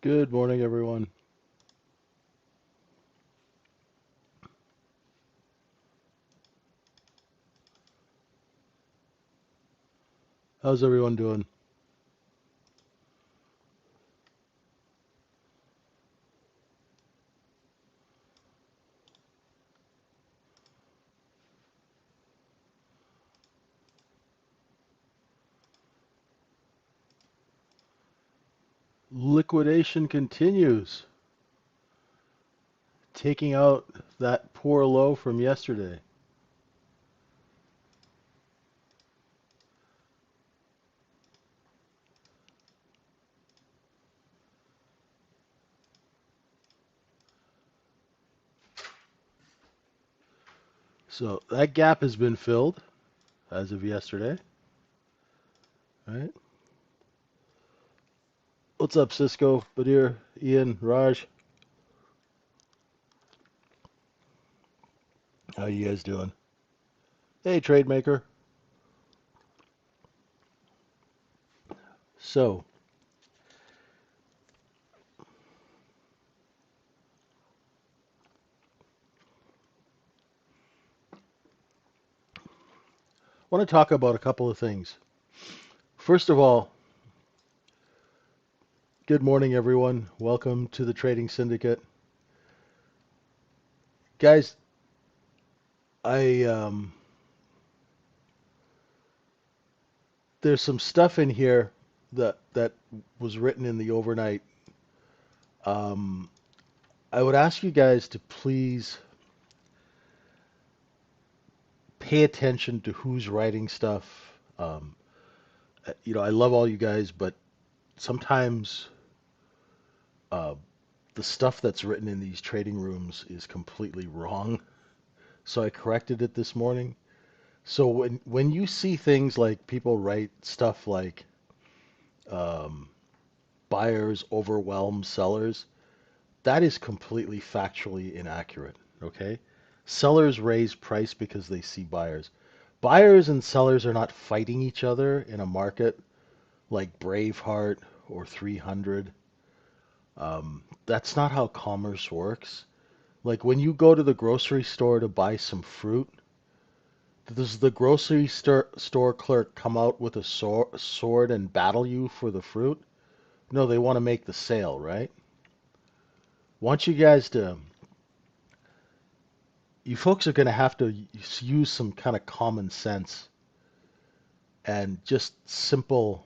Good morning, everyone. How's everyone doing? Liquidation continues, taking out that poor low from yesterday. So that gap has been filled as of yesterday, right? What's up, Cisco, Badir, Ian, Raj? How you guys doing? Hey, trade maker. So, I want to talk about a couple of things. First of all, good morning, everyone. Welcome to the Trading Syndicate. Guys, I there's some stuff in here that was written in the overnight. Um, I would ask you guys to please pay attention to who's writing stuff. I love all you guys, but sometimes uh, the stuff that's written in these trading rooms is completely wrong. So I corrected it this morning. So when you see things like people write stuff like um, buyers overwhelm sellers, that is completely factually inaccurate. Okay, sellers raise price because they see buyers. Buyers and sellers are not fighting each other in a market like Braveheart or 300. That's not how commerce works. Like when you go to the grocery store to buy some fruit, does the grocery store clerk come out with a sword and battle you for the fruit? No, they want to make the sale, right? Want you guys to, you folks are going to have to use some kind of common sense and just simple,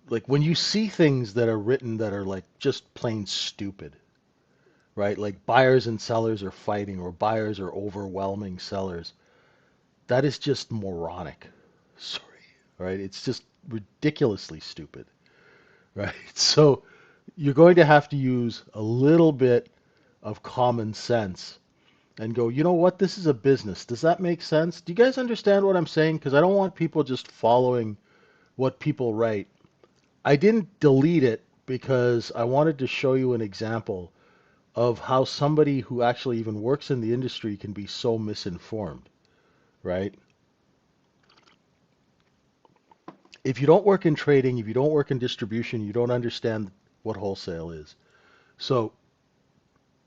like when you see things that are written that are like just plain stupid, right? Like buyers and sellers are fighting or buyers are overwhelming sellers. That is just moronic. Sorry, right? It's just ridiculously stupid, right? So you're going to have to use a little bit of common sense and go, you know what? This is a business. Does that make sense? Do you guys understand what I'm saying? Because I don't want people just following what people write. I didn't delete it because I wanted to show you an example of how somebody who actually even works in the industry can be so misinformed, right? If you don't work in trading, if you don't work in distribution, you don't understand what wholesale is. So,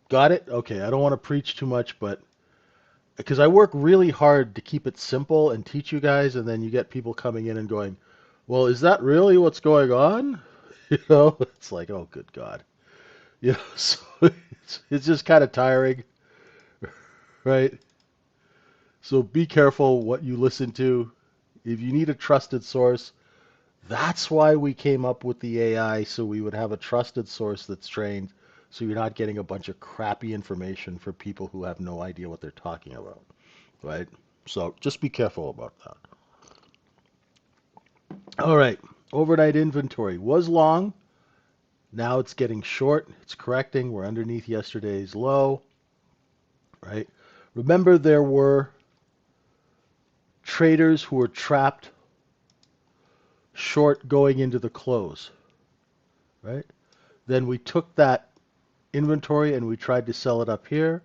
got it? Okay, I don't want to preach too much, but because I work really hard to keep it simple and teach you guys, and then you get people coming in and going, well, is that really what's going on? It's like, oh, good God. So it's just kind of tiring, right? So be careful what you listen to. If you need a trusted source, that's why we came up with the AI, so we would have a trusted source that's trained, so you're not getting a bunch of crappy information for people who have no idea what they're talking about, right? So just be careful about that. All right, overnight inventory was long. Now it's getting short. It's correcting. We're underneath yesterday's low, right? Remember, there were traders who were trapped short going into the close, right? Then we took that inventory and we tried to sell it up here.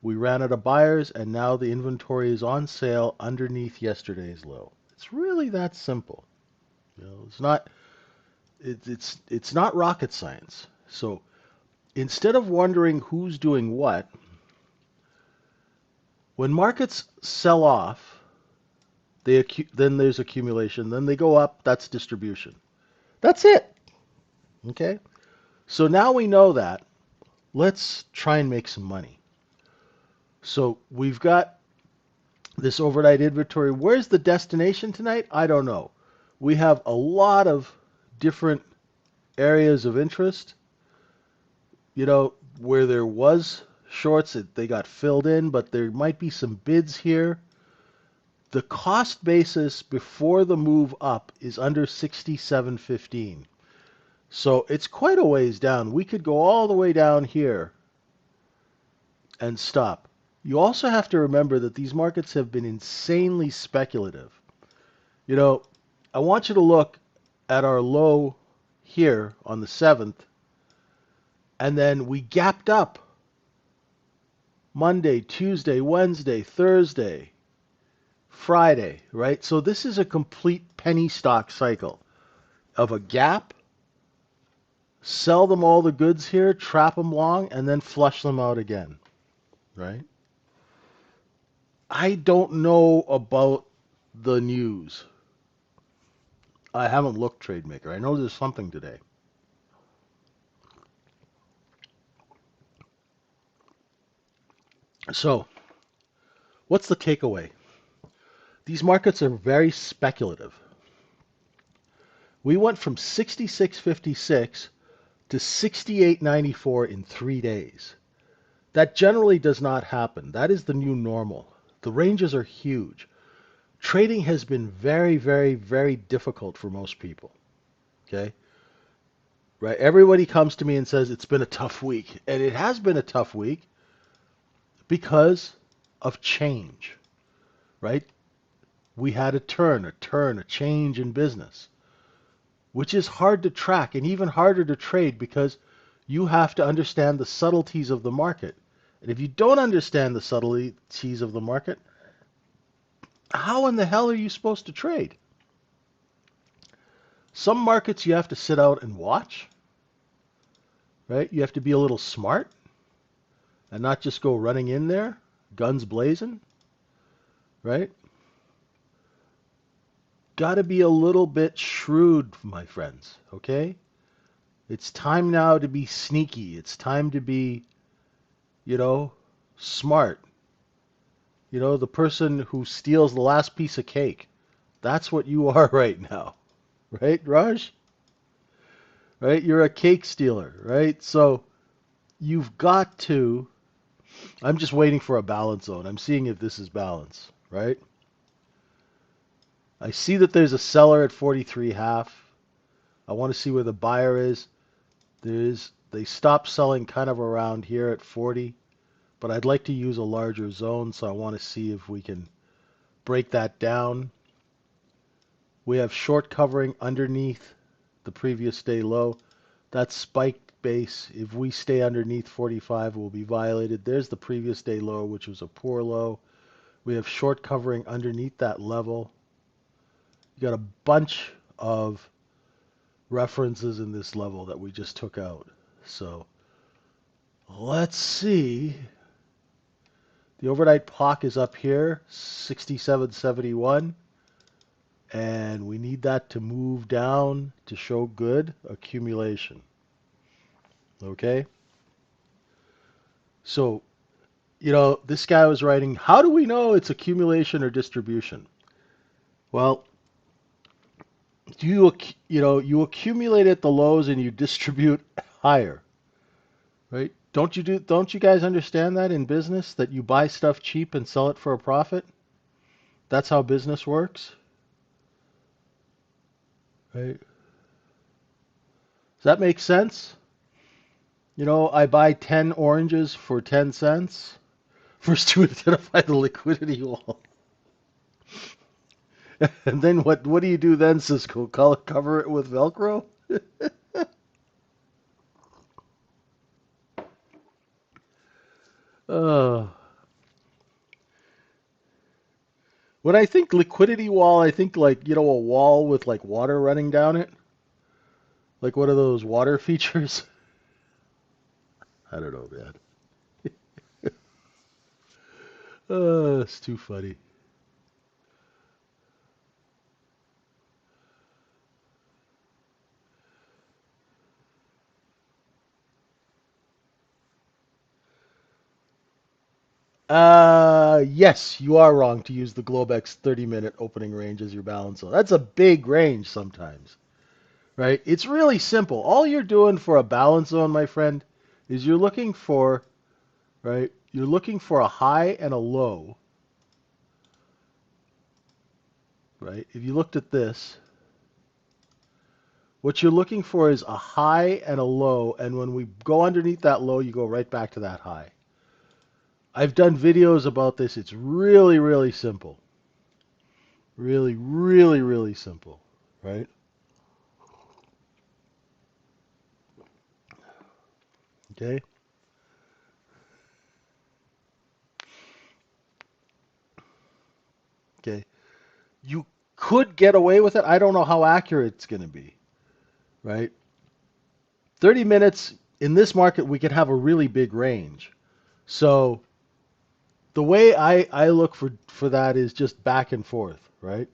We ran out of buyers, and now the inventory is on sale underneath yesterday's low. It's really that simple. It's not. It's not rocket science. So instead of wondering who's doing what, when markets sell off, then there's accumulation. Then they go up. That's distribution. That's it. Okay. So now we know that. Let's try and make some money. So we've got this overnight inventory. Where's the destination tonight? I don't know. We have a lot of different areas of interest. Where there was shorts, they got filled in, but there might be some bids here. The cost basis before the move up is under 67.15. So it's quite a ways down. We could go all the way down here and stop. You also have to remember that these markets have been insanely speculative. I want you to look at our low here on the 7th, and then we gapped up Monday, Tuesday, Wednesday, Thursday, Friday, right? So this is a complete penny stock cycle of a gap, sell them all the goods here, trap them long, and then flush them out again, right? I don't know about the news. I haven't looked, TradeMaker. I know there's something today. So, what's the takeaway? These markets are very speculative. We went from 66.56 to 68.94 in 3 days. That generally does not happen. That is the new normal. The ranges are huge. Trading has been very, very, very difficult for most people. Okay? Right? Everybody comes to me and says it's been a tough week. And it has been a tough week because of change. Right? We had a change in business, which is hard to track and even harder to trade because you have to understand the subtleties of the market. And if you don't understand the subtleties of the market, how in the hell are you supposed to trade? Some markets you have to sit out and watch, right? You have to be a little smart and not just go running in there, guns blazing, right? Got to be a little bit shrewd, my friends, okay? It's time now to be sneaky. It's time to be, smart. The person who steals the last piece of cake. That's what you are right now. Right, Raj? Right? You're a cake stealer, right? So you've got to. I'm just waiting for a balance zone. I'm seeing if this is balance, right? I see that there's a seller at 43.5. I want to see where the buyer is. They stopped selling kind of around here at 40, but I'd like to use a larger zone, so I want to see if we can break that down. We have short covering underneath the previous day low. That spike base, if we stay underneath 45, will be violated. There's the previous day low, which was a poor low. We have short covering underneath that level. You got a bunch of references in this level that we just took out. So let's see. The overnight POC is up here, 67.71. And we need that to move down to show good accumulation. Okay? So, this guy was writing, how do we know it's accumulation or distribution? Well, you accumulate at the lows and you distribute higher. Right? Don't you guys understand that in business that you buy stuff cheap and sell it for a profit? That's how business works. Right? Does that make sense? I buy 10 oranges for 10 cents. First to identify the liquidity wall. And then what do you do then, Cisco? Cover it with Velcro? uh, when I think liquidity wall, I think like, a wall with like water running down it. Like one of those water features? I don't know, man. It's too funny. Yes, you are wrong to use the Globex 30-minute opening range as your balance zone. That's a big range sometimes, right? It's really simple. All you're doing for a balance zone, my friend, is you're looking for, right? You're looking for a high and a low, right? If you looked at this, what you're looking for is a high and a low, and when we go underneath that low, you go right back to that high. I've done videos about this. It's really, really simple. Really, really, really simple, right? Okay. Okay. You could get away with it. I don't know how accurate it's going to be, right? 30 minutes in this market, we could have a really big range. So the way I look for that is just back and forth, right?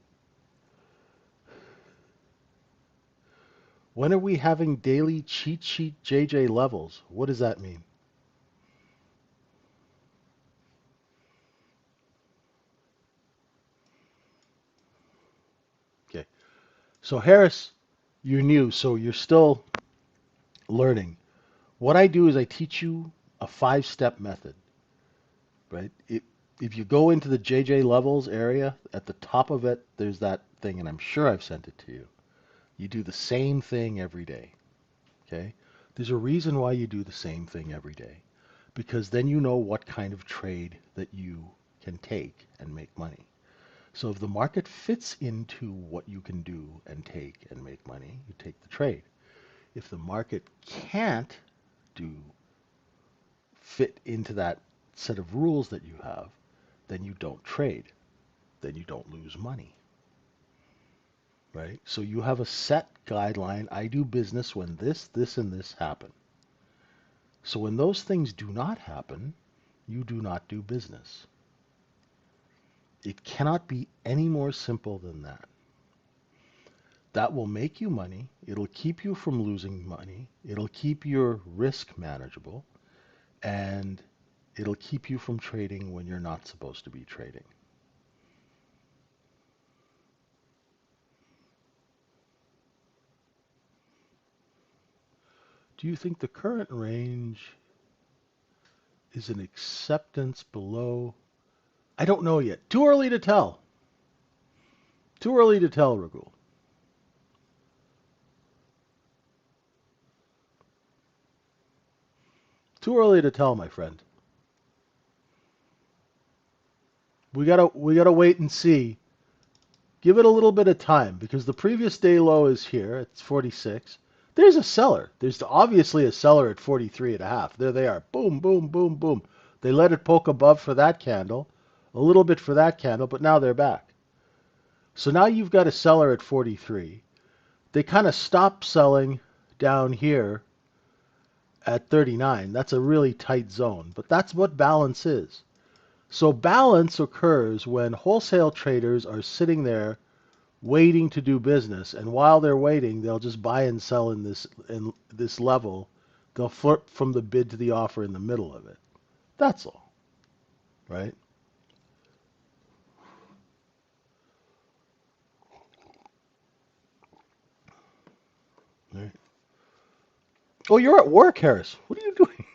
When are we having daily cheat sheet JJ levels? What does that mean? Okay. So Harris, you're new, so you're still learning. What I do is I teach you a five-step method, right? If you go into the JJ levels area, at the top of it, there's that thing, and I'm sure I've sent it to you. You do the same thing every day, okay? There's a reason why you do the same thing every day, because then you know what kind of trade that you can take and make money. So if the market fits into what you can do and take and make money, you take the trade. If the market can't do fit into that set of rules that you have, then you don't trade. Then you don't lose money, right? So you have a set guideline. I do business when this, this, and this happen. So when those things do not happen, you do not do business. It cannot be any more simple than that. That will make you money. It'll keep you from losing money. It'll keep your risk manageable. And it'll keep you from trading when you're not supposed to be trading. Do you think the current range is an acceptance below? I don't know yet. Too early to tell. Too early to tell, Ragul. Too early to tell, my friend. We gotta wait and see. Give it a little bit of time because the previous day low is here. It's 46. There's a seller. There's obviously a seller at 43 and a half. There they are. Boom, boom, boom, boom. They let it poke above for that candle, a little bit for that candle, but now they're back. So now you've got a seller at 43. They kind of stopped selling down here at 39. That's a really tight zone, but that's what balance is. So balance occurs when wholesale traders are sitting there waiting to do business, and while they're waiting, they'll just buy and sell in this level. They'll flip from the bid to the offer in the middle of it. That's all, right? Right. Oh, you're at work, Harris. What are you doing?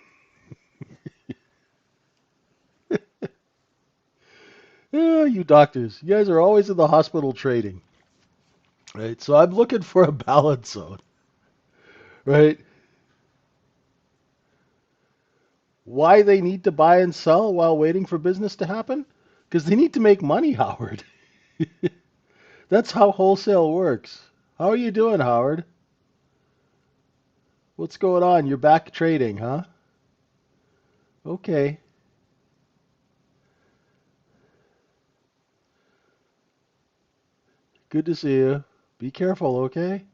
Yeah, you doctors. You guys are always in the hospital trading, right? So I'm looking for a balance zone, right? Why they need to buy and sell while waiting for business to happen? Because they need to make money, Howard. That's how wholesale works. How are you doing, Howard? What's going on? You're back trading, huh? Okay. Good to see you. Be careful, okay?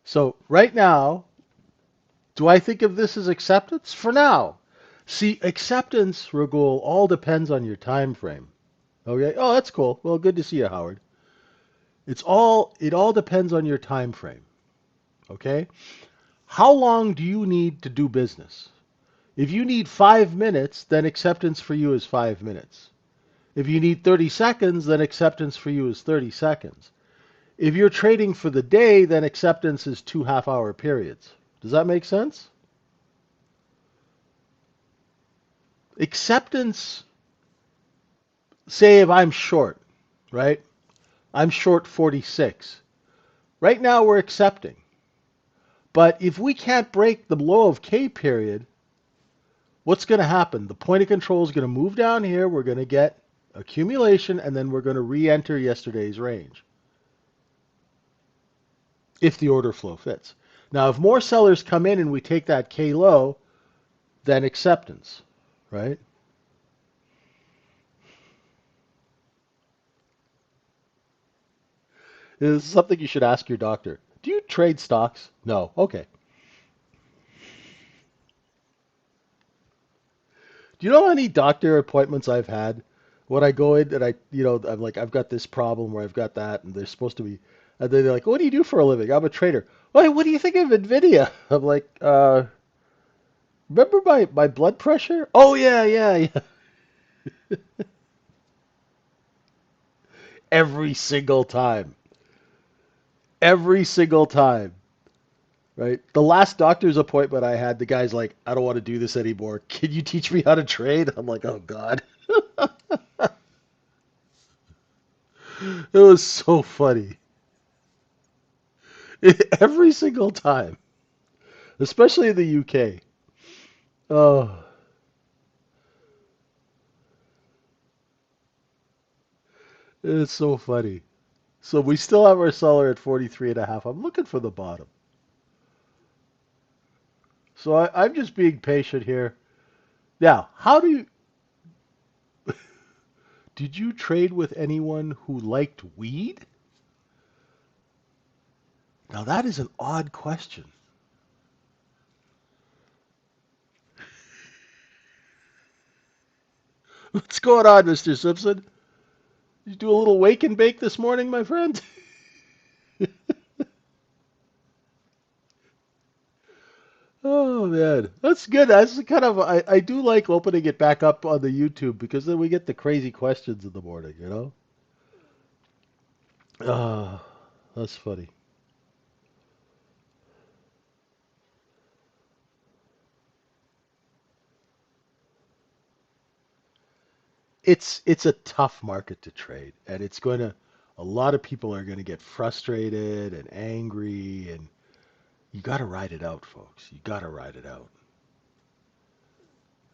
So right now, do I think of this as acceptance? For now. See, acceptance, Ragul, all depends on your time frame. Okay? Oh, that's cool. Well, good to see you, Howard. It all depends on your time frame. Okay? How long do you need to do business? If you need 5 minutes, then acceptance for you is 5 minutes. If you need 30 seconds, then acceptance for you is 30 seconds. If you're trading for the day, then acceptance is 2 half-hour periods. Does that make sense? Acceptance, say if I'm short, right? I'm short 46. Right now we're accepting. But if we can't break the low of K period, what's going to happen? The point of control is going to move down here. We're going to get accumulation, and then we're going to re-enter yesterday's range if the order flow fits. Now, if more sellers come in and we take that K low, then acceptance, right? This is something you should ask your doctor. Do you trade stocks? No. Okay. Do you know how many doctor appointments I've had when I go in and I'm like, I've got this problem or I've got that, and they're supposed to be, and they're like, what do you do for a living? I'm a trader. Wait, what do you think of Nvidia? I'm like, remember my blood pressure? Oh yeah, yeah, yeah. Every single time. Every single time. Right? The last doctor's appointment I had, the guy's like, I don't want to do this anymore. Can you teach me how to trade? I'm like, oh God. It was so funny. Every single time, especially in the UK. Oh, it's so funny. So we still have our seller at 43 and a half. I'm looking for the bottom. So I'm just being patient here. Now, did you trade with anyone who liked weed? Now that is an odd question. What's going on, Mr. Simpson? Did you do a little wake and bake this morning, my friend? Oh man, that's good. That's kind of I do like opening it back up on the YouTube because then we get the crazy questions in the morning, you know? Ah, that's funny. It's a tough market to trade, and it's going to a lot of people are going to get frustrated and angry, and you got to ride it out, folks. You got to ride it out.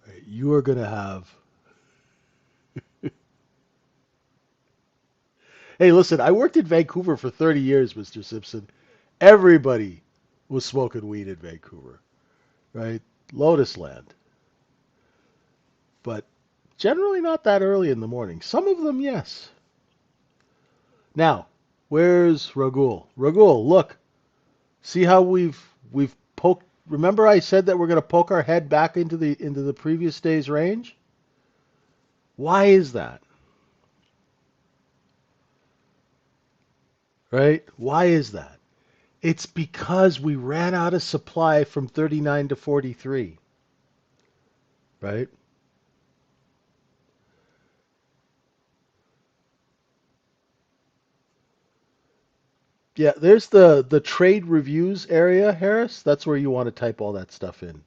Right? You are going to have. Hey, listen, I worked in Vancouver for 30 years, Mr. Simpson. Everybody was smoking weed in Vancouver, right? Lotus Land, but generally not that early in the morning. Some of them, yes. Now, where's Ragul? Ragul, look. See how we've poked. Remember I said that we're going to poke our head back into the previous day's range? Why is that? Right? Why is that? It's because we ran out of supply from 39 to 43, right? Yeah, there's the trade reviews area, Harris. That's where you want to type all that stuff in.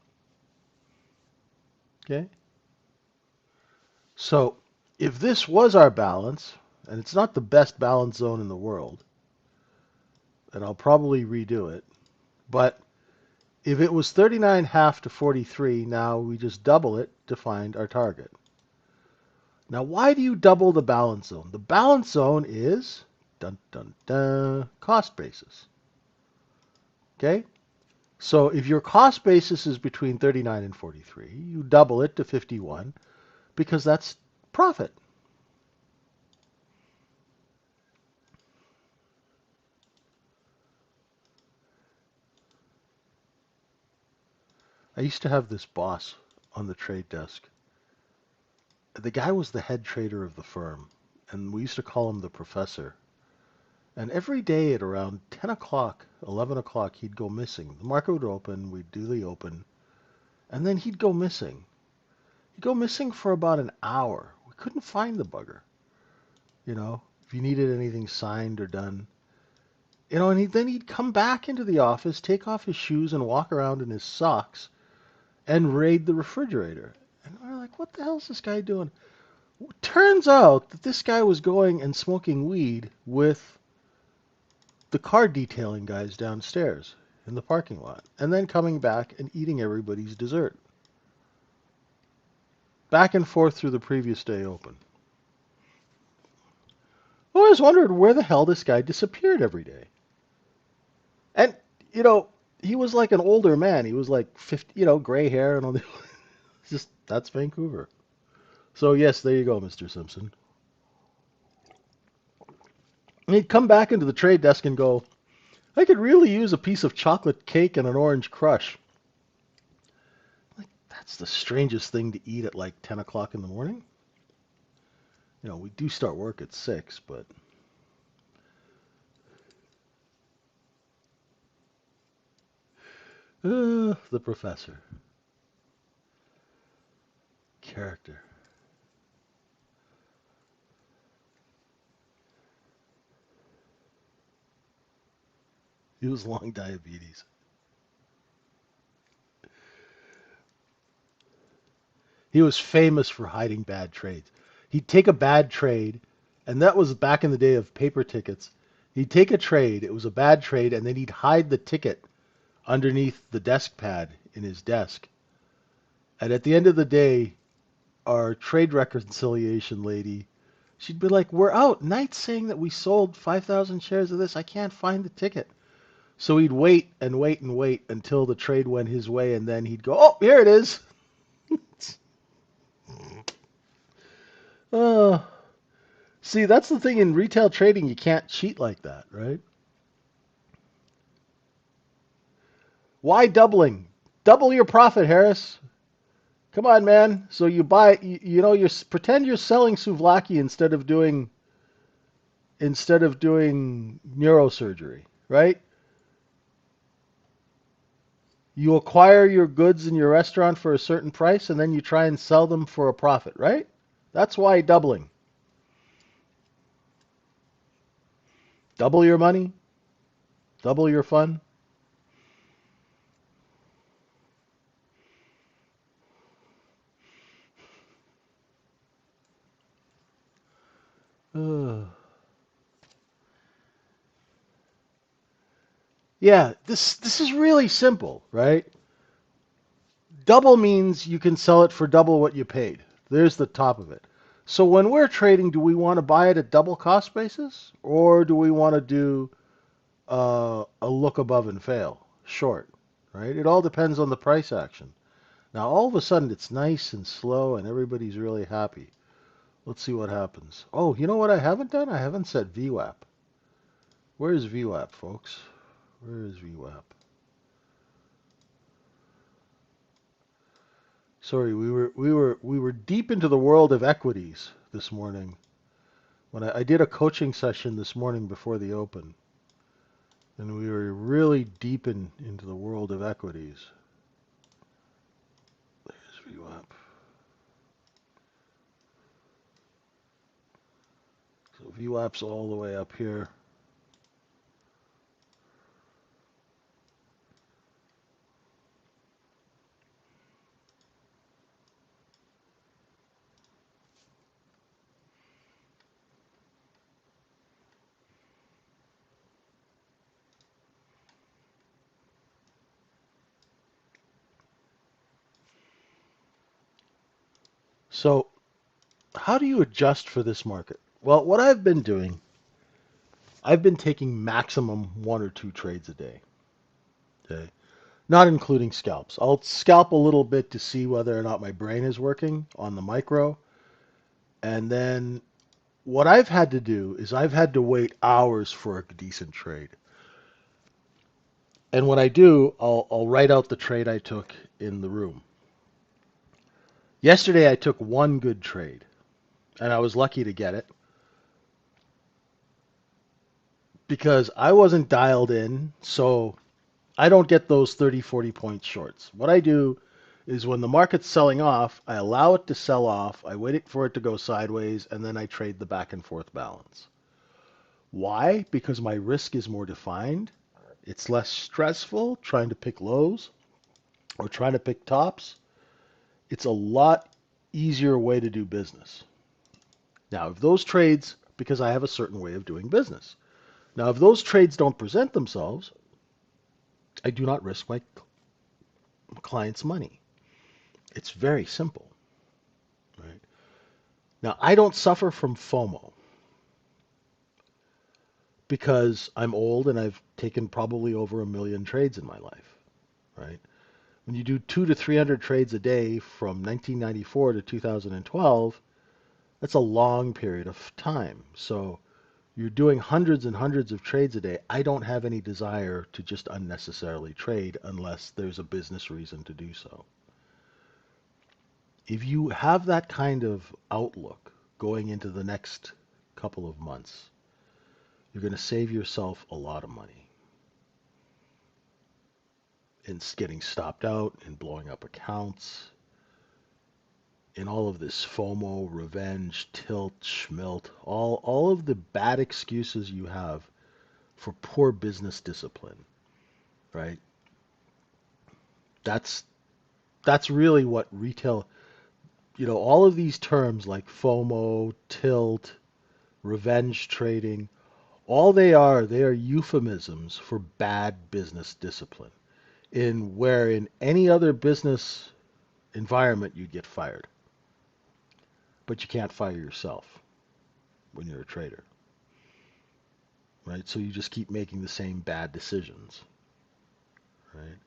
Okay? So, if this was our balance, and it's not the best balance zone in the world, and I'll probably redo it, but if it was 39 half to 43, now we just double it to find our target. Now, why do you double the balance zone? The balance zone is dun dun dun cost basis. Okay? So if your cost basis is between 39 and 43, you double it to 51 because that's profit. I used to have this boss on the trade desk. The guy was the head trader of the firm, and we used to call him the professor. And every day at around 10 o'clock, 11 o'clock, he'd go missing. The market would open, we'd do the open, and then he'd go missing. He'd go missing for about an hour. We couldn't find the bugger, you know, if he needed anything signed or done. You know, and then he'd come back into the office, take off his shoes, and walk around in his socks and raid the refrigerator. And we're like, what the hell is this guy doing? Turns out that this guy was going and smoking weed with the car detailing guys downstairs in the parking lot, and then coming back and eating everybody's dessert. Back and forth through the previous day open. I always wondered where the hell this guy disappeared every day. And, you know, he was like an older man. He was like 50, you know, gray hair and all the just that's Vancouver. So yes, there you go, Mr. Simpson. And he'd come back into the trade desk and go, I could really use a piece of chocolate cake and an orange crush. Like, that's the strangest thing to eat at like 10 o'clock in the morning. You know, we do start work at 6, but the professor. Character. He was long diabetes. He was famous for hiding bad trades. He'd take a bad trade, and that was back in the day of paper tickets. He'd take a trade, it was a bad trade, and then he'd hide the ticket underneath the desk pad in his desk. And at the end of the day, our trade reconciliation lady, she'd be like, we're out. Knight's saying that we sold 5,000 shares of this. I can't find the ticket. So he'd wait and wait and wait until the trade went his way, and then he'd go, oh, here it is. uh, See, that's the thing in retail trading. You can't cheat like that, right? Why doubling? Double your profit, Harris. Come on, man. So you buy, you know, you pretend you're selling souvlaki instead of doing neurosurgery, right? You acquire your goods in your restaurant for a certain price, and then you try and sell them for a profit, right? That's why doubling. Double your money, double your fun. Uh, yeah, this is really simple, right? Double means you can sell it for double what you paid. There's the top of it. So when we're trading, do we want to buy it at double cost basis, or do we want to do a look above and fail, short, right? It all depends on the price action. Now all of a sudden it's nice and slow and everybody's really happy. Let's see what happens. Oh, you know what I haven't done? I haven't set VWAP. Where is VWAP, folks? Where is VWAP? Sorry, we were deep into the world of equities this morning. When I did a coaching session this morning before the open, and we were really deep into the world of equities. There's VWAP. So VWAP's all the way up here. So how do you adjust for this market? Well, what I've been doing, I've been taking maximum 1 or 2 trades a day. Okay. Not including scalps. I'll scalp a little bit to see whether or not my brain is working on the micro. And then what I've had to do is I've had to wait hours for a decent trade. And when I do, I'll write out the trade I took in the room. Yesterday I took one good trade, and I was lucky to get it because I wasn't dialed in, so I don't get those 30, 40 point shorts. What I do is when the market's selling off, I allow it to sell off, I wait for it to go sideways, and then I trade the back and forth balance. Why? Because my risk is more defined. It's less stressful trying to pick lows or trying to pick tops. It's a lot easier way to do business. Now, if those trades, because I have a certain way of doing business. Now, if those trades don't present themselves, I do not risk my client's money. It's very simple, right? Now, I don't suffer from FOMO because I'm old and I've taken probably over 1 million trades in my life, right? When you do 200 to 300 trades a day from 1994 to 2012, that's a long period of time. So you're doing hundreds and hundreds of trades a day. I don't have any desire to just unnecessarily trade unless there's a business reason to do so. If you have that kind of outlook going into the next couple of months, you're going to save yourself a lot of money in getting stopped out, in blowing up accounts, in all of this FOMO, revenge, tilt, schmilt, all of the bad excuses you have for poor business discipline, right? That's that's really what retail, all of these terms like FOMO, tilt, revenge trading, all they are euphemisms for bad business discipline. Where in any other business environment you'd get fired, but you can't fire yourself when you're a trader, right? So you just keep making the same bad decisions, right?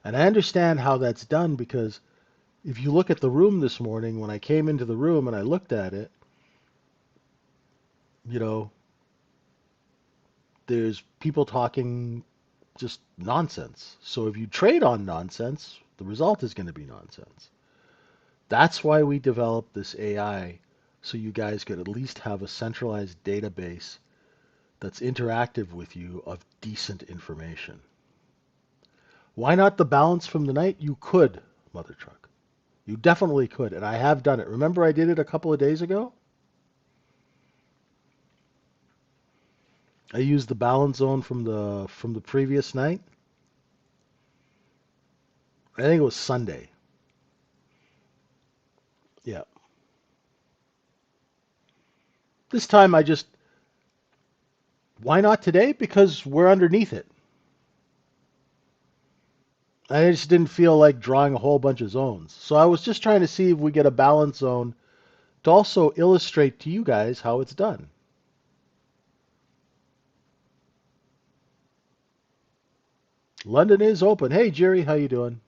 And I understand how that's done because if you look at the room this morning, when I came into the room and I looked at it, you know, there's people talking just nonsense. So if you trade on nonsense, the result is going to be nonsense. That's why we developed this AI, so you guys could at least have a centralized database that's interactive with you of decent information. Why not the balance from the night? You could, Mother Truck. You definitely could, and I have done it. Remember I did it a couple of days ago? I used the balance zone from the previous night. I think it was Sunday. Yeah. This time I just why not today? Because we're underneath it. I just didn't feel like drawing a whole bunch of zones. So I was just trying to see if we get a balance zone to also illustrate to you guys how it's done. London is open. Hey Jerry, how you doing?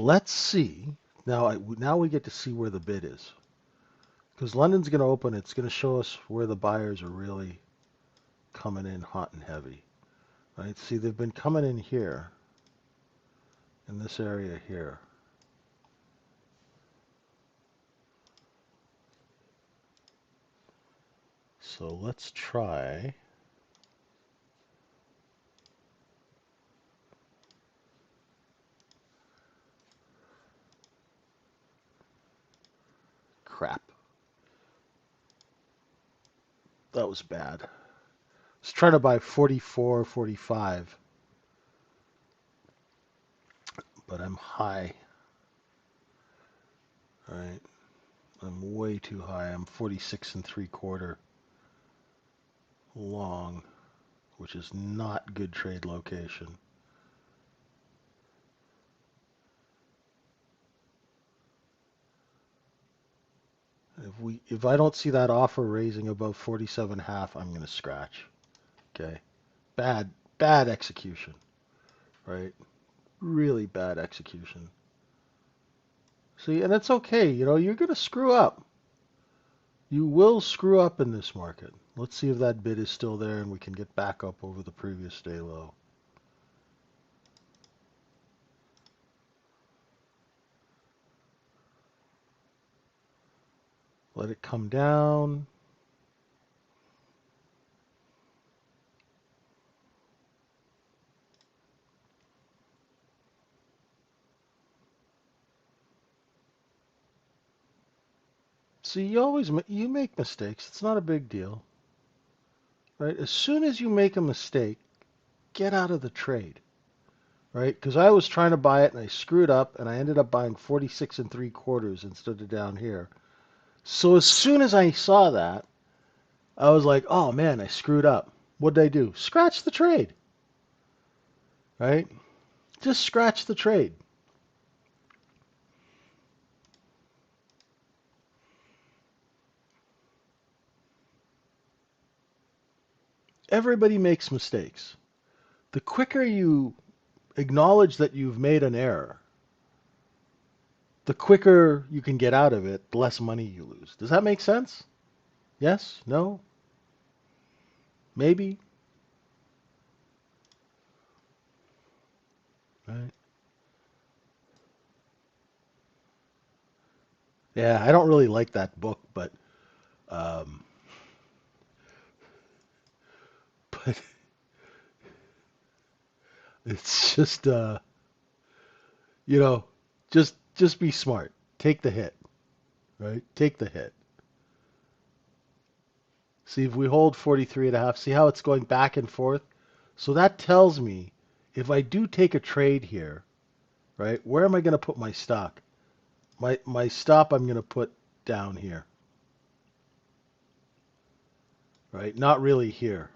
Let's see. Now we get to see where the bid is. Because London's going to open, it's going to show us where the buyers are really coming in hot and heavy. Right? See, they've been coming in here, in this area here. So let's try. Crap. That was bad. I was trying to buy 44, 45, but I'm high. All right. I'm way too high. I'm 46 and 3/4 long, which is not good trade location. If I don't see that offer raising above 47.5, I'm going to scratch. Okay. Bad execution, right? Really bad execution. See, and it's okay. You know, you're going to screw up. You will screw up in this market. Let's see if that bid is still there and we can get back up over the previous day low. Let it come down. See, you make mistakes. It's not a big deal, right? As soon as you make a mistake, get out of the trade, right? Because I was trying to buy it and I screwed up and I ended up buying 46 and 3/4 instead of down here. So as soon as I saw that, I was like, oh man, I screwed up. What did I do? Scratch the trade, right? Just scratch the trade. Everybody makes mistakes. The quicker you acknowledge that you've made an error, the quicker you can get out of it, the less money you lose. Does that make sense? Yes? No? Maybe? Right? Yeah, I don't really like that book, um, but it's just you know, just be smart. Take the hit, right? Take the hit. See if we hold 43 and a half, see how it's going back and forth? So that tells me if I do take a trade here, right? Where am I going to put my stock? My stop I'm going to put down here, right? Not really here.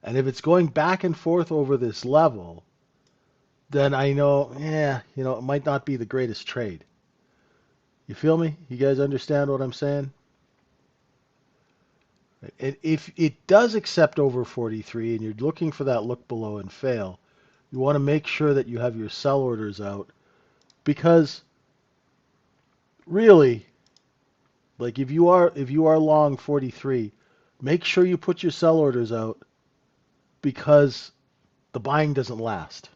And if it's going back and forth over this level, then I know, yeah, you know, it might not be the greatest trade. You feel me? You guys understand what I'm saying? And if it does accept over 43 and you're looking for that look below and fail, you want to make sure that you have your sell orders out because really, like if you are long 43, make sure you put your sell orders out because the buying doesn't last,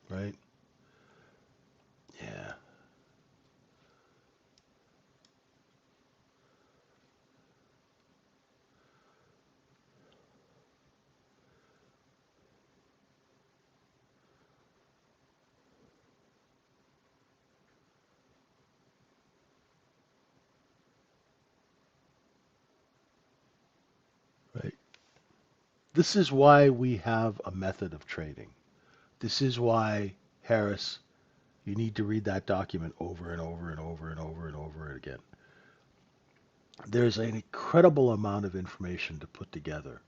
right? Yeah, right. This is why we have a method of trading. This is why, Harris, you need to read that document over and over and over and over and over again. There's an incredible amount of information to put together.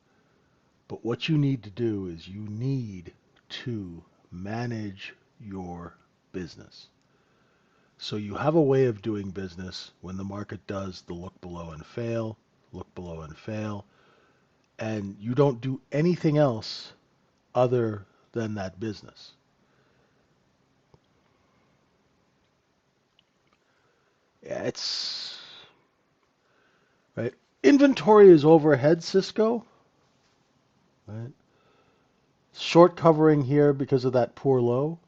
But what you need to do is you need to manage your business. So you have a way of doing business when the market does the look below and fail, and you don't do anything else other than that business. Yeah, it's right. Inventory is overhead, Cisco. Right. Short covering here because of that poor low.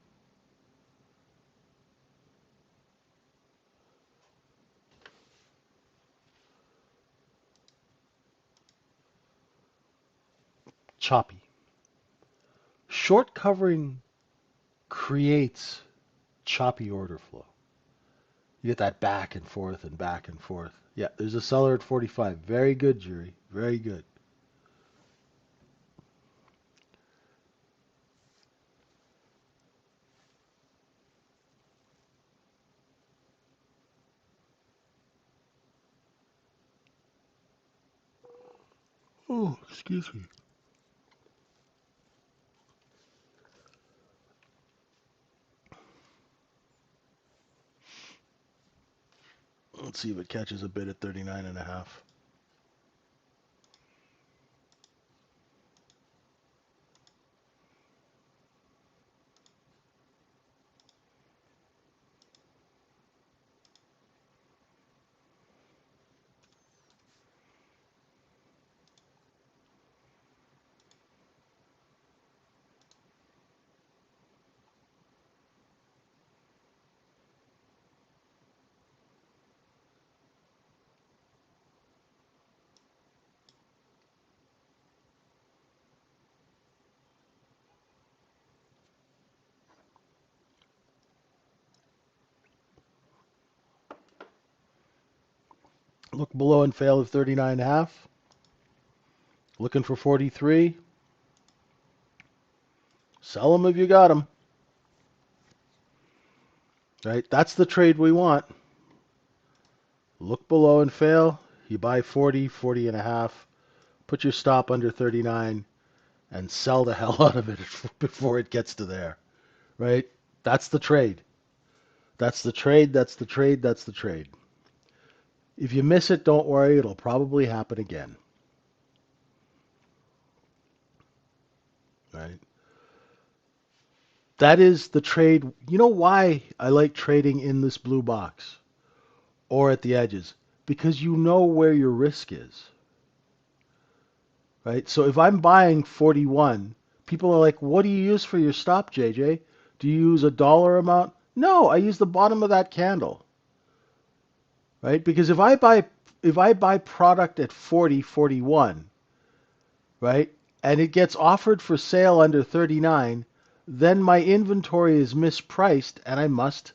Choppy. Short covering creates choppy order flow. You get that back and forth and back and forth. Yeah, there's a seller at 45. Very good, Jury. Very good. Oh, excuse me. Let's see if it catches a bid at 39 and a half. Look below and fail at 39.5. Looking for 43. Sell them if you got them. Right? That's the trade we want. Look below and fail. You buy 40, 40 and a half. Put your stop under 39 and sell the hell out of it before it gets to there. Right? That's the trade. That's the trade. That's the trade. That's the trade. If you miss it, don't worry. It'll probably happen again. Right? That is the trade. You know why I like trading in this blue box or at the edges? Because you know where your risk is. Right? So if I'm buying 41, people are like, what do you use for your stop, JJ? Do you use a dollar amount? No, I use the bottom of that candle. Right? Because if I buy product at 40, 41, right? And it gets offered for sale under 39, then my inventory is mispriced and I must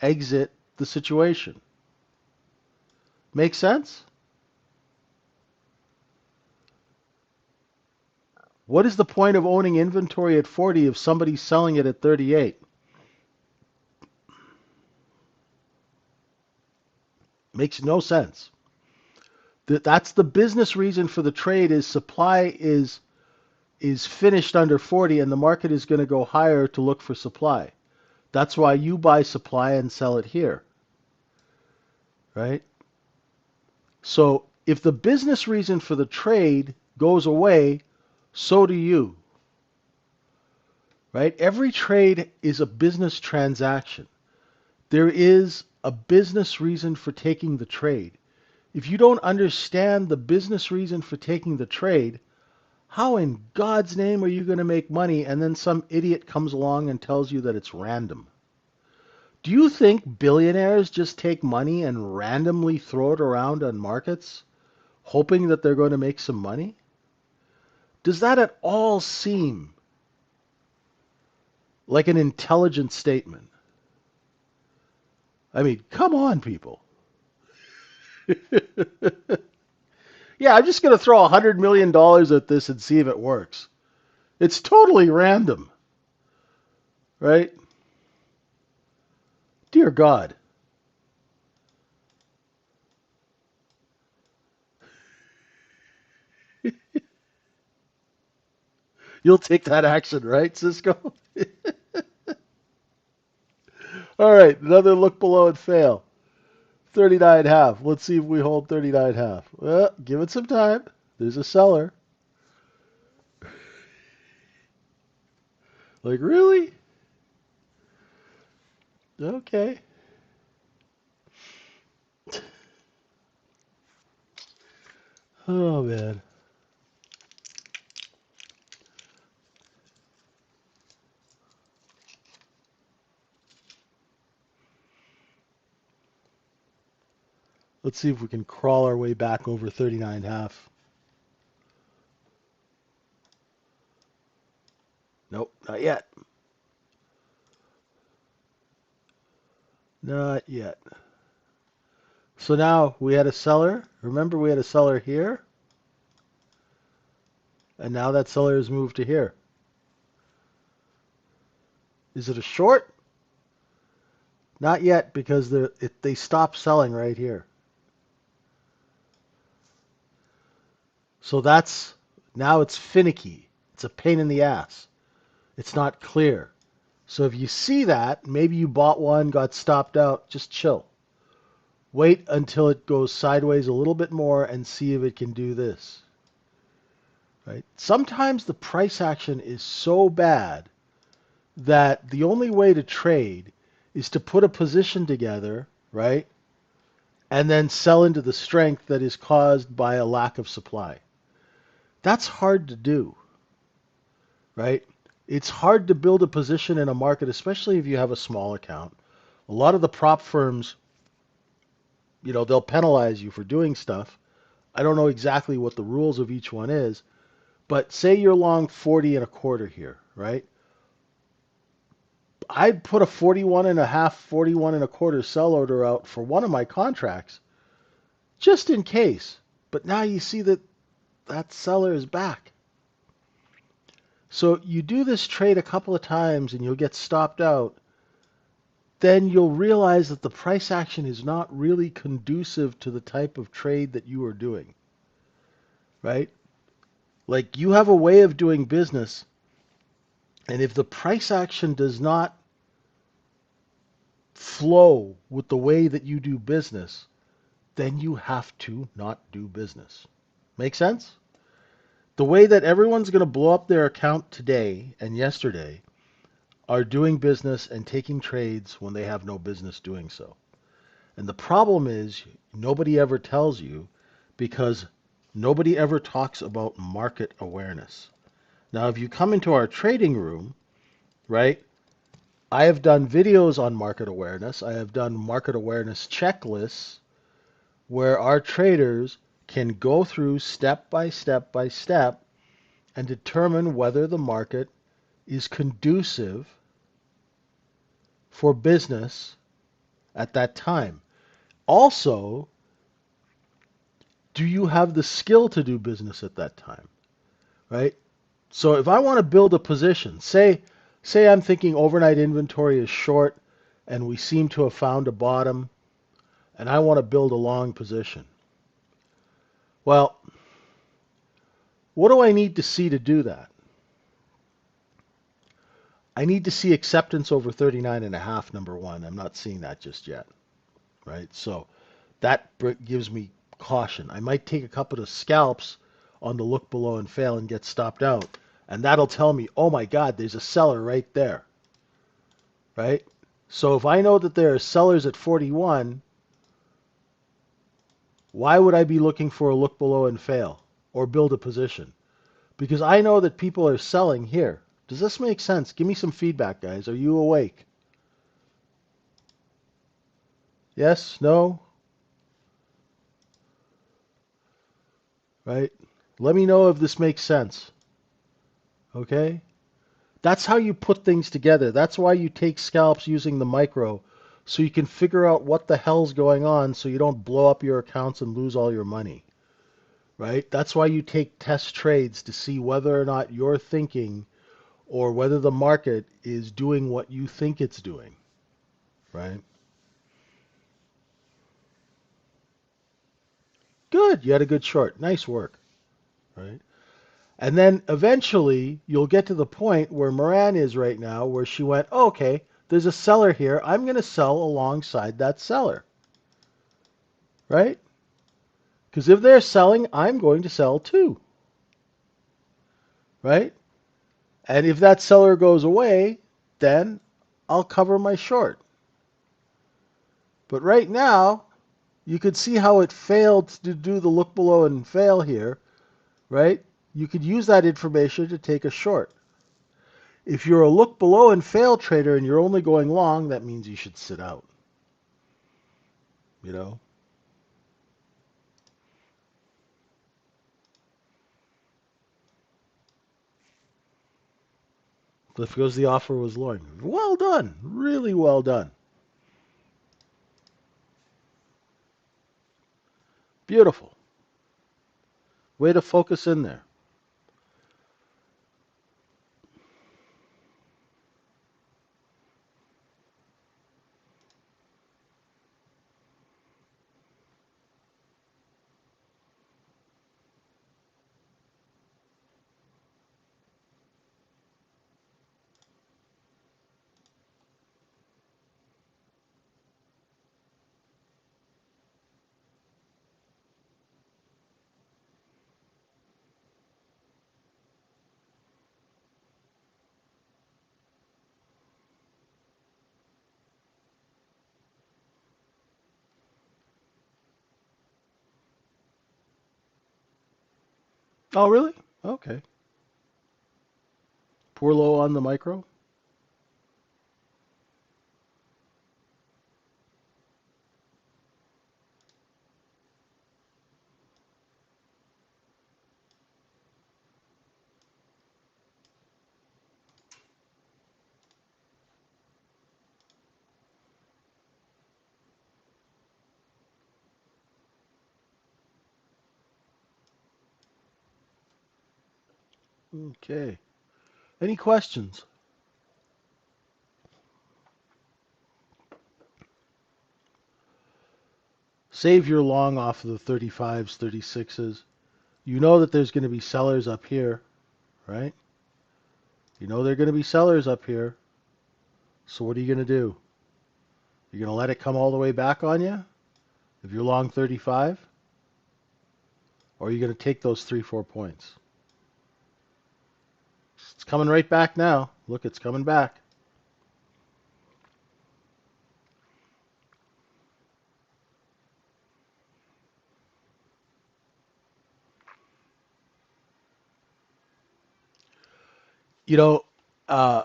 exit the situation. Make sense? What is the point of owning inventory at 40 if somebody's selling it at 38? Makes no sense. That's the business reason for the trade is supply is finished under 40 and the market is going to go higher to look for supply. That's why you buy supply and sell it here. Right? So if the business reason for the trade goes away, so do you. Right? Every trade is a business transaction. There is a business reason for taking the trade. If you don't understand the business reason for taking the trade, how in God's name are you going to make money and then some idiot comes along and tells you that it's random? Do you think billionaires just take money and randomly throw it around on markets, hoping that they're going to make some money? Does that at all seem like an intelligent statement? I mean, come on, people. Yeah, I'm just going to throw $100 million at this and see if it works. It's totally random, right? Dear God. You'll take that action, right, Cisco? All right, another look below and fail. 39.5. Let's see if we hold 39.5. Well, give it some time. There's a seller. Like, really? Okay. Oh, man. Let's see if we can crawl our way back over 39.5. Nope, not yet. Not yet. So now we had a seller. Remember, we had a seller here. And now that seller has moved to here. Is it a short? Not yet, because they stopped selling right here. So now it's finicky. It's a pain in the ass. It's not clear. So if you see that, maybe you bought one, got stopped out, just chill. Wait until it goes sideways a little bit more and see if it can do this. Right? Sometimes the price action is so bad that the only way to trade is to put a position together, right? And then sell into the strength that is caused by a lack of supply. That's hard to do, right? It's hard to build a position in a market, especially if you have a small account. A lot of the prop firms, they'll penalize you for doing stuff. I don't know exactly what the rules of each one is, but say you're long 40 and a quarter here, right? I'd put a 41 and a half, 41 and a quarter sell order out for one of my contracts just in case. But now you see that that seller is back. So you do this trade a couple of times and you'll get stopped out. Then you'll realize that the price action is not really conducive to the type of trade that you are doing, right? Like you have a way of doing business, and if the price action does not flow with the way that you do business, then you have to not do business. Make sense? The way that everyone's going to blow up their account today and yesterday are doing business and taking trades when they have no business doing so. And the problem is nobody ever tells you because nobody ever talks about market awareness. Now, if you come into our trading room, right, I have done videos on market awareness. I have done market awareness checklists where our traders can go through step by step by step and determine whether the market is conducive for business at that time. Also, do you have the skill to do business at that time, right? So if I want to build a position, say I'm thinking overnight inventory is short and we seem to have found a bottom and I want to build a long position. Well, what do I need to see to do that? I need to see acceptance over 39.5, number one. I'm not seeing that just yet, right? So that gives me caution. I might take a couple of scalps on the look below and fail and get stopped out. And that'll tell me, oh my God, there's a seller right there, right? So if I know that there are sellers at 41, why would I be looking for a look below and fail or build a position? Because I know that people are selling here. Does this make sense? Give me some feedback, guys. Are you awake? Yes? No? Right? Let me know if this makes sense. Okay? That's how you put things together. That's why you take scalps using the micro, so you can figure out what the hell's going on so you don't blow up your accounts and lose all your money. Right? That's why you take test trades to see whether or not you're thinking or whether the market is doing what you think it's doing. Right? Good. You had a good short. Nice work. Right? And then eventually you'll get to the point where Moran is right now, where she went, oh, okay, there's a seller here. I'm going to sell alongside that seller. Right? Because if they're selling, I'm going to sell too. Right? And if that seller goes away, then I'll cover my short. But right now, you could see how it failed to do the look below and fail here, right? You could use that information to take a short. If you're a look below and fail trader and you're only going long, that means you should sit out. You know? Cliff goes, the offer was long. Well done. Really well done. Beautiful. Way to focus in there. Oh, really? Okay. Poor low on the micro? Okay. Any questions? Save your long off of the 35s, 36s. You know that there's going to be sellers up here, right? You know there are going to be sellers up here. So what are you going to do? You're going to let it come all the way back on you if you're long 35? Or are you going to take those 3, 4 points? It's coming right back now. Look, it's coming back. You know, uh,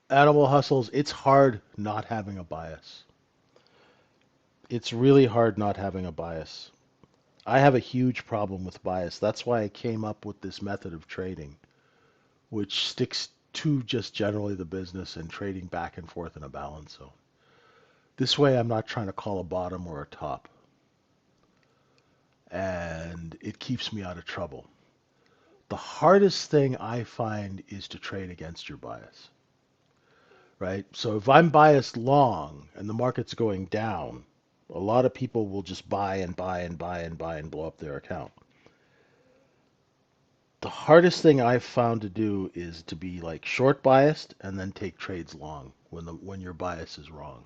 Animal Hustles, it's hard not having a bias. It's really hard not having a bias. I have a huge problem with bias. That's why I came up with this method of trading, which sticks to just generally the business and trading back and forth in a balance zone. This way, I'm not trying to call a bottom or a top, and it keeps me out of trouble. The hardest thing I find is to trade against your bias, right? So if I'm biased long and the market's going down, a lot of people will just buy and buy and buy and buy and blow up their account. The hardest thing I've found to do is to be like short biased and then take trades long when your bias is wrong.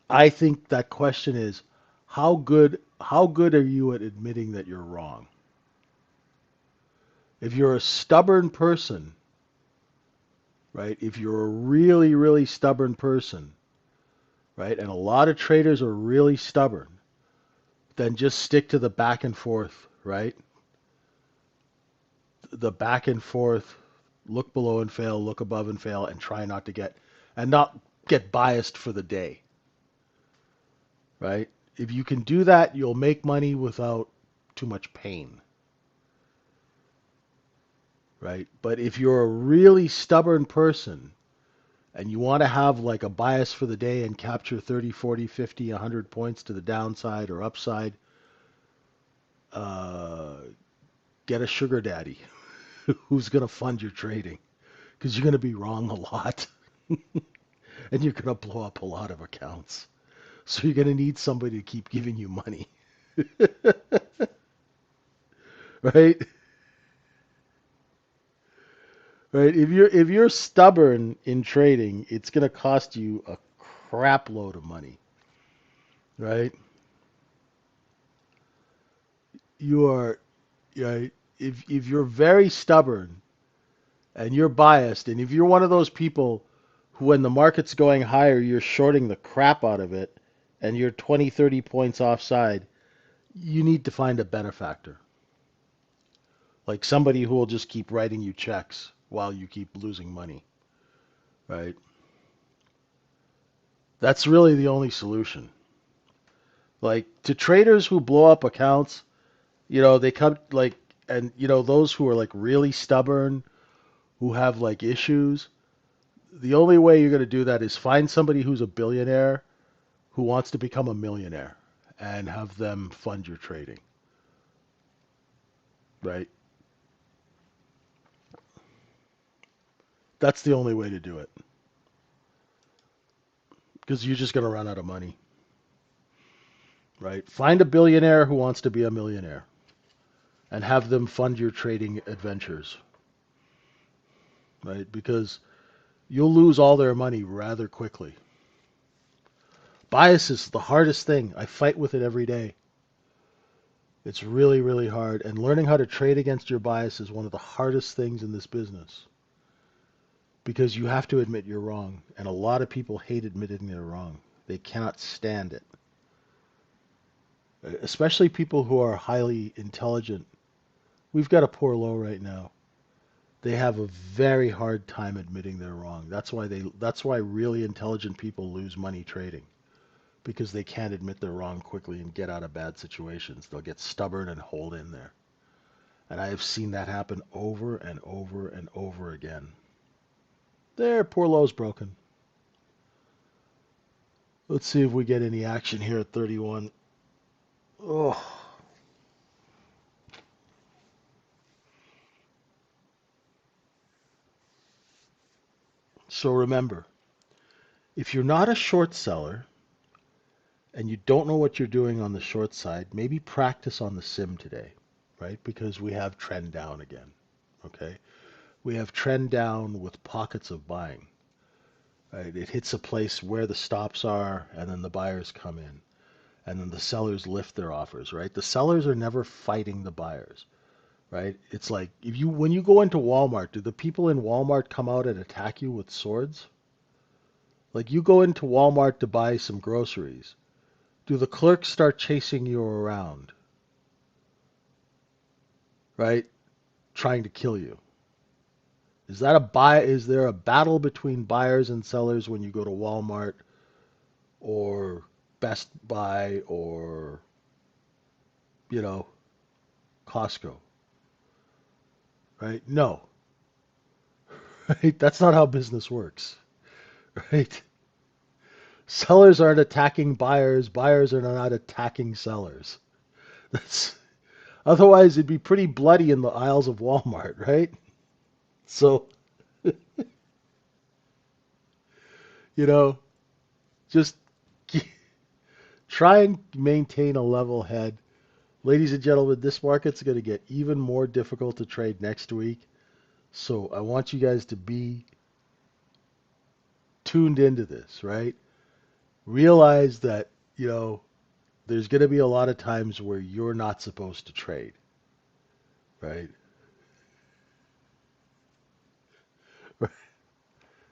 I think that question is how good are you at admitting that you're wrong? If you're a stubborn person, right? If you're a really really stubborn person, right? And a lot of traders are really stubborn, then just stick to the back and forth, right? The back and forth, look below and fail, look above and fail, and try not to get biased for the day, right? If you can do that, you'll make money without too much pain, right? But if you're a really stubborn person and you want to have like a bias for the day and capture 30, 40, 50, 100 points to the downside or upside, uh, get a sugar daddy who's going to fund your trading because you're going to be wrong a lot and you're going to blow up a lot of accounts. So you're going to need somebody to keep giving you money. Right? Right? If you're stubborn in trading, it's going to cost you a crap load of money, right? You are right. If you're very stubborn and you're biased, and if you're one of those people who, when the market's going higher, you're shorting the crap out of it, and you're 20, 30 points offside, you need to find a benefactor. Like somebody who will just keep writing you checks while you keep losing money, right? That's really the only solution. Like to traders who blow up accounts, they come like, and those who are like really stubborn, who have like issues, the only way you're going to do that is find somebody who's a billionaire who wants to become a millionaire and have them fund your trading, right? That's the only way to do it because you're just going to run out of money, right? Find a billionaire who wants to be a millionaire and have them fund your trading adventures, right? Because you'll lose all their money rather quickly. Bias is the hardest thing. I fight with it every day. It's really, really hard. And learning how to trade against your bias is one of the hardest things in this business because you have to admit you're wrong. And a lot of people hate admitting they're wrong. They cannot stand it. Especially people who are highly intelligent. We've got a poor low right now. They have a very hard time admitting they're wrong. That's why really intelligent people lose money trading because they can't admit they're wrong quickly and get out of bad situations. They'll get stubborn and hold in there. And I have seen that happen over and over and over again. There, poor low's broken. Let's see if we get any action here at 31. Oh, So remember, if you're not a short seller and you don't know what you're doing on the short side, maybe practice on the sim today, right? Because we have trend down again, okay? We have trend down with pockets of buying, right? It hits a place where the stops are, and then the buyers come in, and then the sellers lift their offers, right? The sellers are never fighting the buyers, right? It's like if you when you go into Walmart, do the people in Walmart come out and attack you with swords? Like you go into Walmart to buy some groceries. Do the clerks start chasing you around, right? Trying to kill you? Is there a battle between buyers and sellers when you go to Walmart or Best Buy or, you know, Costco, right? No. Right? That's not how business works, right? Sellers aren't attacking buyers, buyers are not attacking sellers. That's Otherwise it'd be pretty bloody in the aisles of Walmart, right? So, you know, just try and maintain a level head. Ladies and gentlemen, this market's going to get even more difficult to trade next week. So I want you guys to be tuned into this, right? Realize that, there's going to be a lot of times where you're not supposed to trade, right?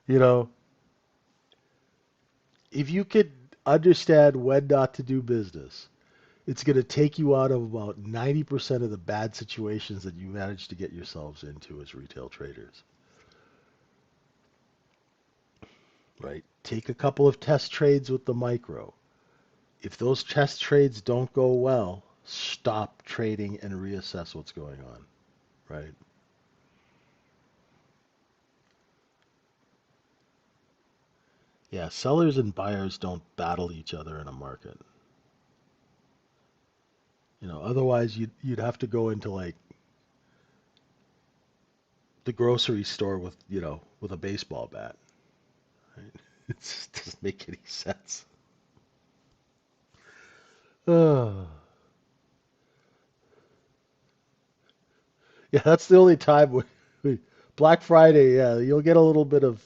You know, if you could understand when not to do business, it's going to take you out of about 90% of the bad situations that you manage to get yourselves into as retail traders, right? Take a couple of test trades with the micro. If those test trades don't go well, stop trading and reassess what's going on, right? Yeah, sellers and buyers don't battle each other in a market. Otherwise you'd have to go into like the grocery store with a baseball bat. Right? It just doesn't make any sense. Oh. Yeah, that's the only time Black Friday, yeah, you'll get a little bit of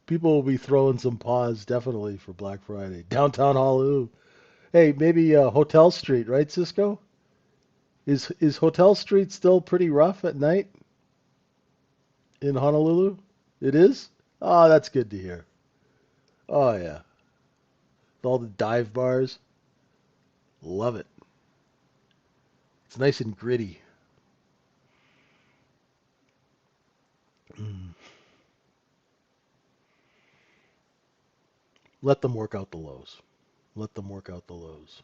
people will be throwing some paws definitely for Black Friday. Downtown Honolulu. Hey, maybe Hotel Street, right, Cisco? Is Hotel Street still pretty rough at night in Honolulu? It is? Oh, that's good to hear. Oh yeah. All the dive bars. Love it. It's nice and gritty. Mm. Let them work out the lows. Let them work out the lows.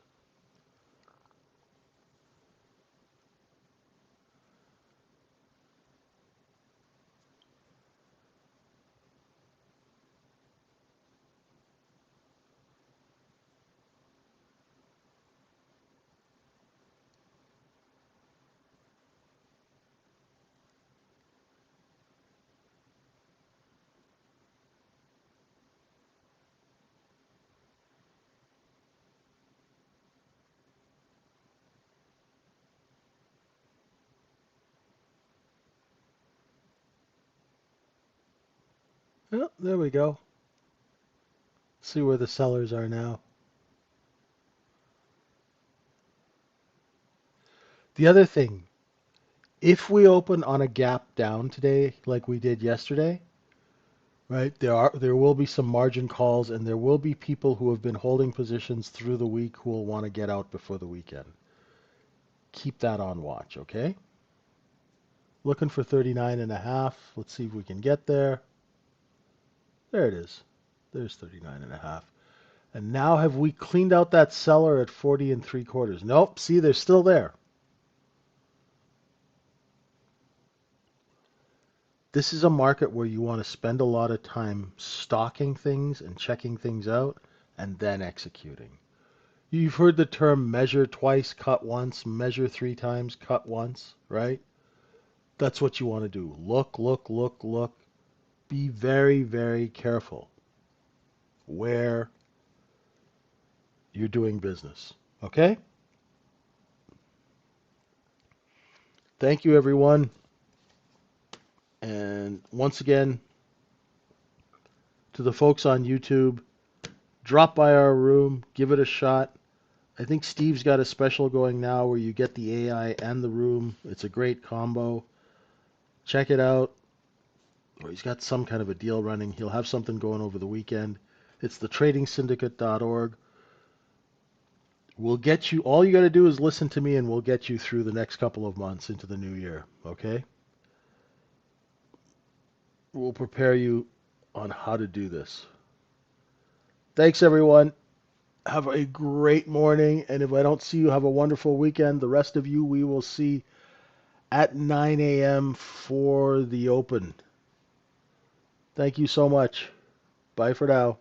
Oh, there we go. See where the sellers are now. The other thing, if we open on a gap down today like we did yesterday, right? There will be some margin calls and there will be people who have been holding positions through the week who will want to get out before the weekend. Keep that on watch, okay? Looking for 39 and a half. Let's see if we can get there. There it is. There's 39 and a half. And now have we cleaned out that seller at 40 and 3/4? Nope. See, they're still there. This is a market where you want to spend a lot of time stalking things and checking things out and then executing. You've heard the term measure twice, cut once, measure three times, cut once, right? That's what you want to do. Look, look, look, look. be very, very careful where you're doing business. Okay? Thank you, everyone. And once again, to the folks on YouTube, drop by our room, give it a shot. I think Steve's got a special going now where you get the AI and the room. It's a great combo. Check it out. Or he's got some kind of a deal running. He'll have something going over the weekend. It's thetradingsyndicate.org. We'll get you, all you got to do is listen to me and we'll get you through the next couple of months into the new year. Okay? We'll prepare you on how to do this. Thanks, everyone. Have a great morning. And if I don't see you, have a wonderful weekend. The rest of you, we will see at 9 a.m. for the open. Thank you so much. Bye for now.